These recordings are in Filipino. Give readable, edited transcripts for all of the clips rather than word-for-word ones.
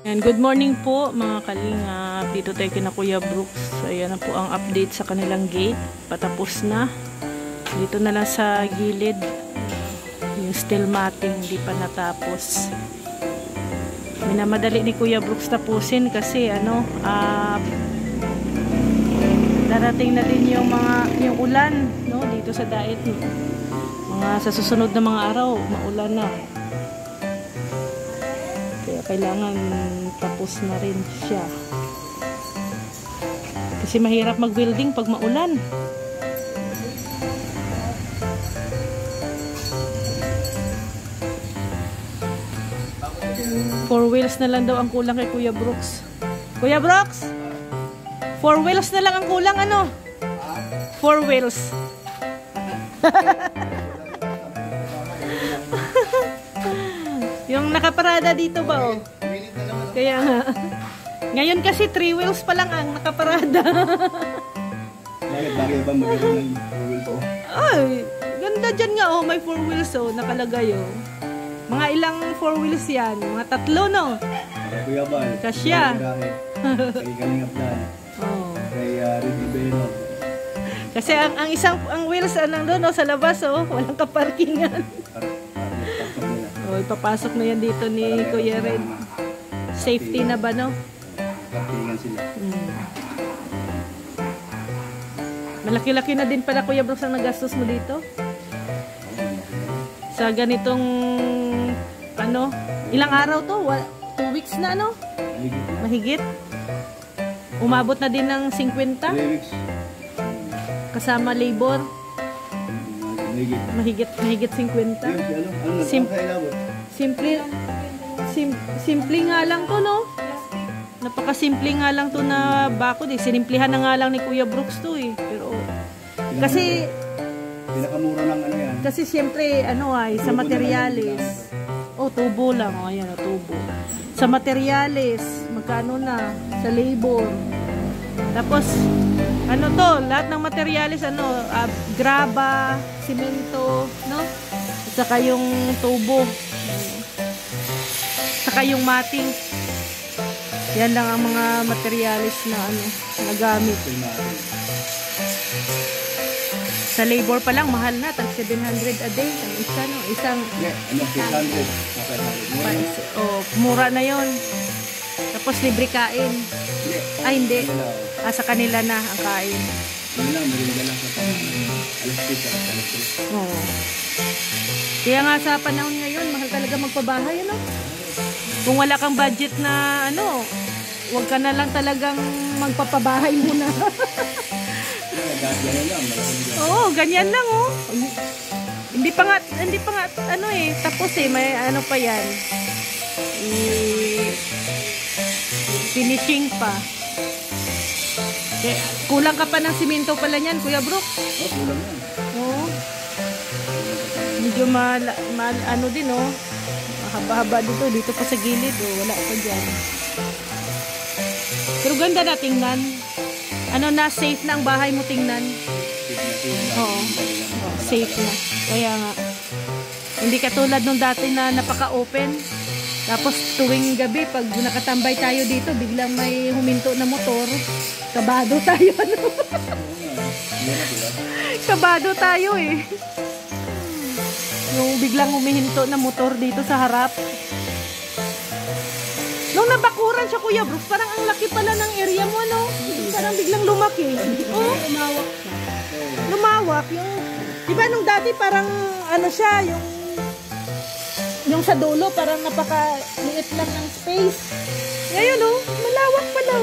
And good morning po mga kalingap. Dito tayo kina Kuya Brooks. Ayan na po ang update sa kanilang gate. Patapos na. Dito na lang sa gilid. Yung steel matting hindi pa natapos. Minamadali ni Kuya Brooks tapusin kasi darating na din yung ulan, no, dito sa Dait. Sa susunod na mga araw, maulan na. Kaya kailangan tapos na rin siya. Kasi mahirap mag-building pag maulan. Four wheels na lang daw ang kulang kay Kuya Brooks. Kuya Brooks? 4 wheels na lang ang kulang, ano? 4 wheels. Yung nakaparada dito ba, oh? Kaya nga. Ngayon kasi 3 wheels pa lang ang nakaparada. Bakit ba maganda ng 4 wheels, oh? Ay, ganda dyan nga, oh. May 4 wheels, oh. Nakalagay, oh. Mga ilang 4 wheels yan? Mga 3, no? Kuya Bal. Kasya. Kay Kalingap Dan. Oh. Kay Ricky Beno. Kasi ang wheels doon, oh, sa labas, oh. Walang kaparkingan. Oh, ipapasok na yan dito ni Kuya Red. Safety na ba, no? Parkingan sila. Malaki-laki na din pala, Kuya Brooks, ang nagastos mo dito. Sa ganitong, ilang araw to? 2 weeks na, no? Mahigit? Umabot na din ng 50? 3 weeks. Kasama labor? Mahigit 50? Simple nga lang to, no? Napaka-simple nga lang to na bakod, eh. Sinimplihan na nga lang ni Kuya Brooks to, eh. Pero, kasi, pinakamura ng yan. kasi siyempre, sa materyales. Oh, tubo lang. Oh, ayan, tubo. Sa materyales, magkano na? Sa labor. Tapos, lahat ng materyales, graba, simento, no? At saka yung tubo. Saka yung mating. Yan lang ang mga materyales na, nagamit. Sa labor pa lang, mahal na. Tag 700 a day. Ang isa, no? Isang... 600. Mura na yon. Tapos libre kain. Ay, hindi. Sa kanila na ang kain. Kaya nga sa panahon ngayon, mahal talaga magpabahay, ano? Kung wala kang budget na, huwag ka na lang talagang magpapabahay muna. Oo, ganyan lang, oh. Hindi pa nga tapos, may pa yan. Finishing pa. Kulang ka pa ng simento pala niyan, Kuya Brooks. Kulang yan. Oo. Medyo din, oh. Mahaba-haba dito pa sa gilid, oh. Wala pa dyan. Pero ganda na tingnan. Safe na ang bahay mo tingnan. Oo. Safe na. Kaya nga. Hindi katulad nung dati na napaka-open. Tapos tuwing gabi, pag nakatambay tayo dito, biglang may huminto na motor. Kabado tayo, Kabado tayo, eh. Yung biglang humihinto na motor dito sa harap. Nung nabakuran siya, Kuya Brooks, parang ang laki pala ng area mo, Parang biglang lumaki. Oh, lumawak. Diba nung dati parang, siya, yung sa dulo, parang napaka-liit lang ng space. Ngayon, malawak pala,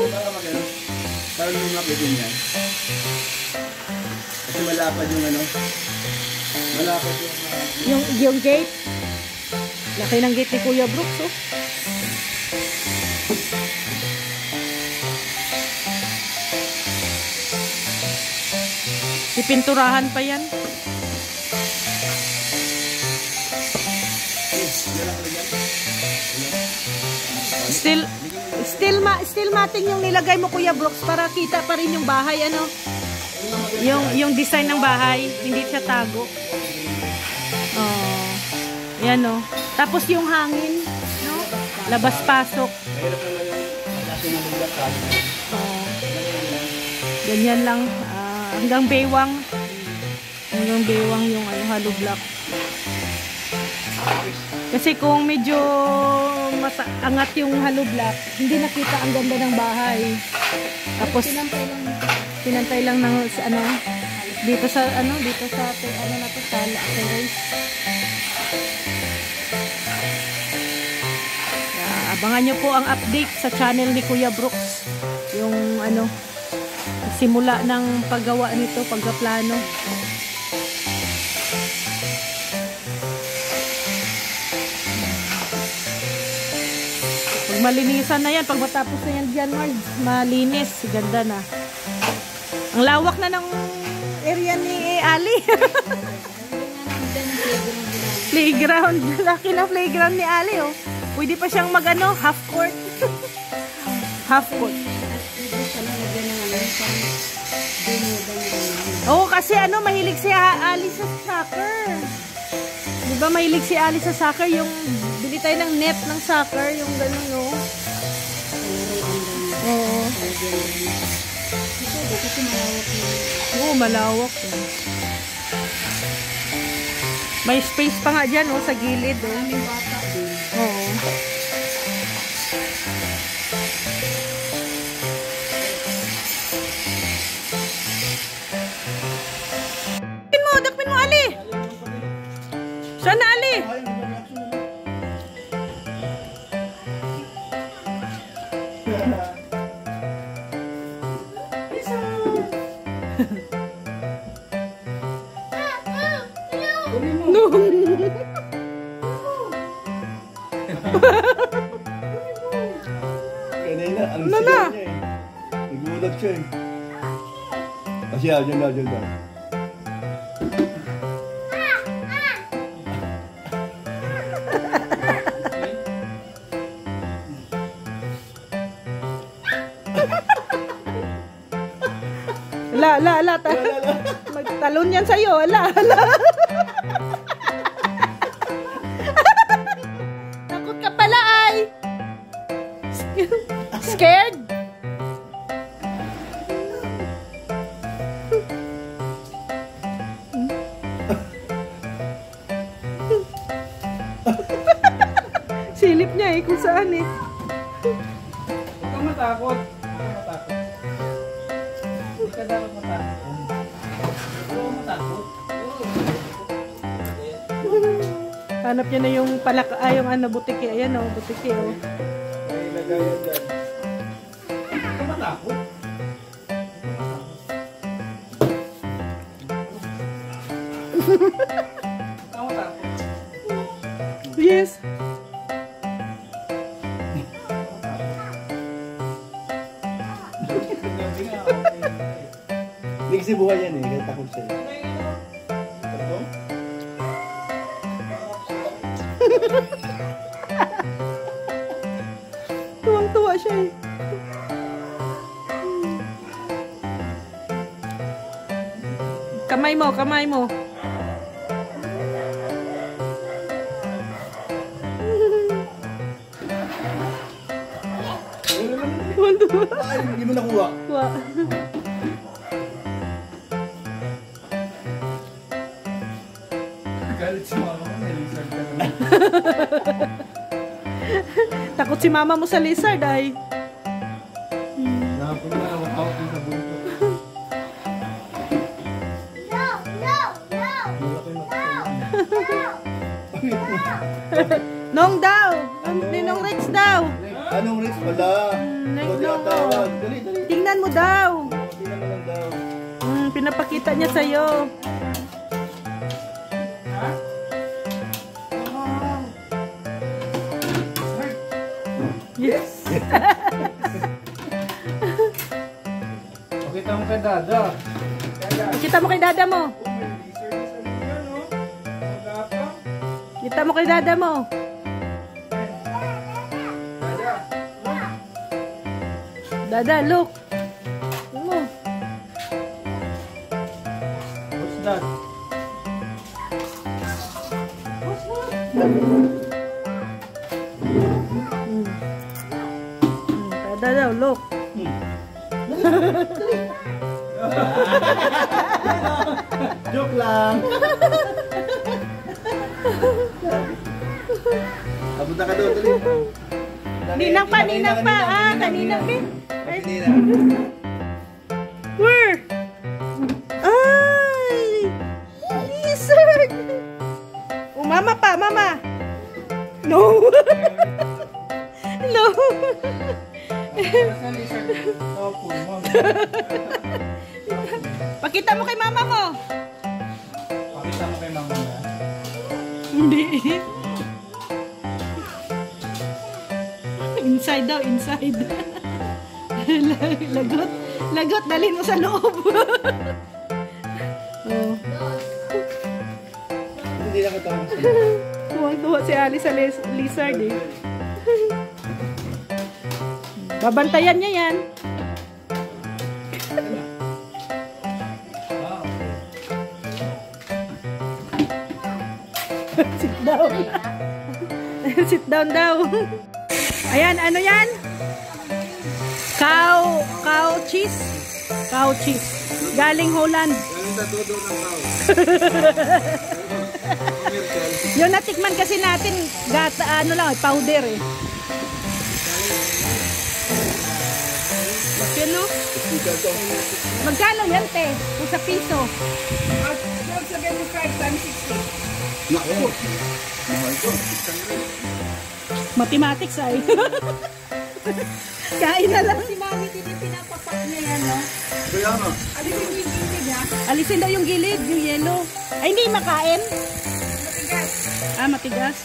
Parang lumaki din yan. Kasi malapad yung malapad yung gate. Laki ng gate ni Kuya Brooks, oh. Pipinturahan pa yan. Steel matting yung nilagay mo, Kuya Brooks, para kita pa rin yung bahay, yung design ng bahay, hindi siya tago. Oh. Yan, Tapos yung hangin, labas-pasok. Mahirap naman yung klase ng lugar ka. Oo. Ganyan lang. Hanggang Baywang. Hanggang Baywang yung hollow block. Kasi kung medyo angat yung hollow block, hindi nakita ang ganda ng bahay. Tapos pinantay lang ng dito sa na to sala terrace. Abangan nyo po ang update sa channel ni Kuya Brooks. Yung simula ng paggawa nito, paggaplano. Pag malinisan na yan, pag matapos na yan dyan, malinis, ganda na. Ang lawak na ng area ni Ali. Playground. Laki na playground ni Ali, oh. Pwede pa siyang half court. Half court. Oo, kasi mahilig si Ali sa soccer. Diba mahilig si Ali sa soccer? Yung bili tayo ng net ng soccer, yung gano'n, no? Oo. Oo, malawak. May space pa nga dyan, oh, sa gilid, oh. Oo. Dakpin mo, Ali! Saan na, Ali? No! Kanina, ang sigaw niya eh. Nagulat siya eh. Kasi dyan daw. Ala. Magtalon yan sa'yo. Ala. Takot ka pala, ay. Scared? Silip niya eh, kung saan eh. Huwag kang matakot. Hindi ka dapat matakot. Huwag kang matakot. Hanap niya na yung yung butiki. Ayan o, butiki o. Ay, lagayan dyan. Huwag kang matakot. Huwag kang matakot. Yes. Hindi kasi buhay yan eh, kaya takot siya. Pardon? Tuwang-tuwa siya eh. Kamay mo. Tuwang-tuwa. Ay, hindi mo nakuha. Tuwa. Galit si mama ko, may lizard ka naman. Takot si mama mo sa lizard ay. Nakapag na nakakawak din sa bunto. Nong daw. Ninong Rex daw. Anong risk pala? Huwag yung tawag. Dali. Tingnan mo daw. Tingnan mo lang daw. Pinapakita niya sa'yo. Ha? Yes. Pakita mo kay Dada. Kita mo kay dada mo. Oh, may lizard sa liyan, no? Magapang. Kita mo kay dada mo. Dada. Dada, look. Mo. What's that? Daw, look. Joke lang. Papunta ka doon, dali. Ninang pa. Ah, kaninang din. Kanina. Where? Ay! Lizard! Oh, mama pa, mama! No! No! Pakita mo kay mama mo! Pakita mo kay mama na. Hindi. Inside daw, inside. Lagot. Lagot, dalhin mo sa loob. Oh. Hindi na kita ang Tuwang-tuwa si Alice sa lizard eh. Babantayan niya yan. Sit down. Sit down daw. Ayan, ano yan? Cow cheese. Cow cheese. Galing Holland. Yung natikman kasi natin, ano lang, powder eh. Magkano? Magkano yan, te? Kung sa piso. Naku. Mathematics ay. Kain na lang. Si Mami, pinapapak niya yan, no? Kaya nga. Alisin yung gilid, ha? Alisin daw yung gilid, yung yellow. Ay, hindi makain. Matigas. Ah, matigas.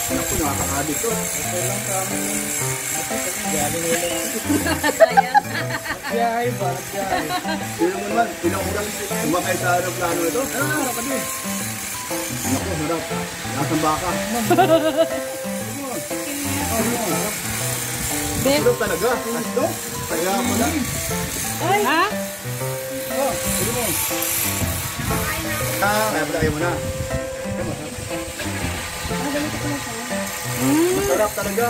Naku, nakakadit to. biyahe ba? Biyahe. Sino mo naman, pinaulang sumakay sa aeroplano ito? Ah, kapatid. Naku, harap. Nasang baka. Be. Sarap talaga. Asdo. Kaya mo lang. Ay. Ha? Oh, sino mo? Ah, kaya pala kayo mo na. Masarap talaga.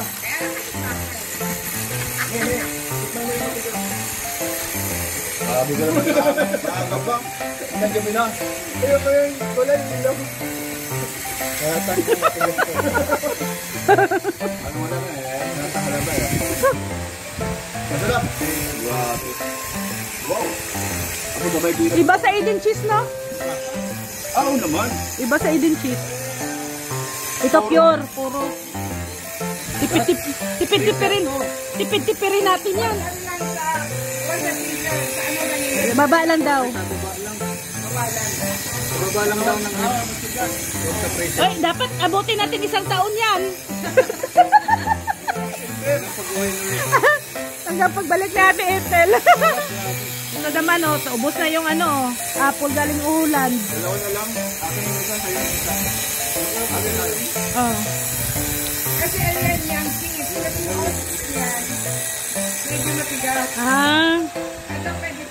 Sabi ka naman nakakabang. Nagyabi na. Kaya wala yung ilaw. Kaya tayo matigas ko. Ano mo na eh. Natahala ba eh. Masarap. Wow. Ako babay ko yun. Iba sa Eden cheese, no? Oo naman. Iba sa Eden cheese. Ito pure, puro. Tipid-tipirin. Tipid-tipirin natin yan. Baba lang daw. Baba lang daw ng Ay, dapat abutin natin 1 taon yan. Hanggang pagbalik natin, Ethel. Ito naman, oh, ubos na yung ano, apple galing ulan. dalawa na lang. Akin yung isa, sa'yo yung isa. Akin na rin. Oh. Kasi ayan yung cheese. Kasi yung cheese yan. Medyo matigas. Ah. Ito pwede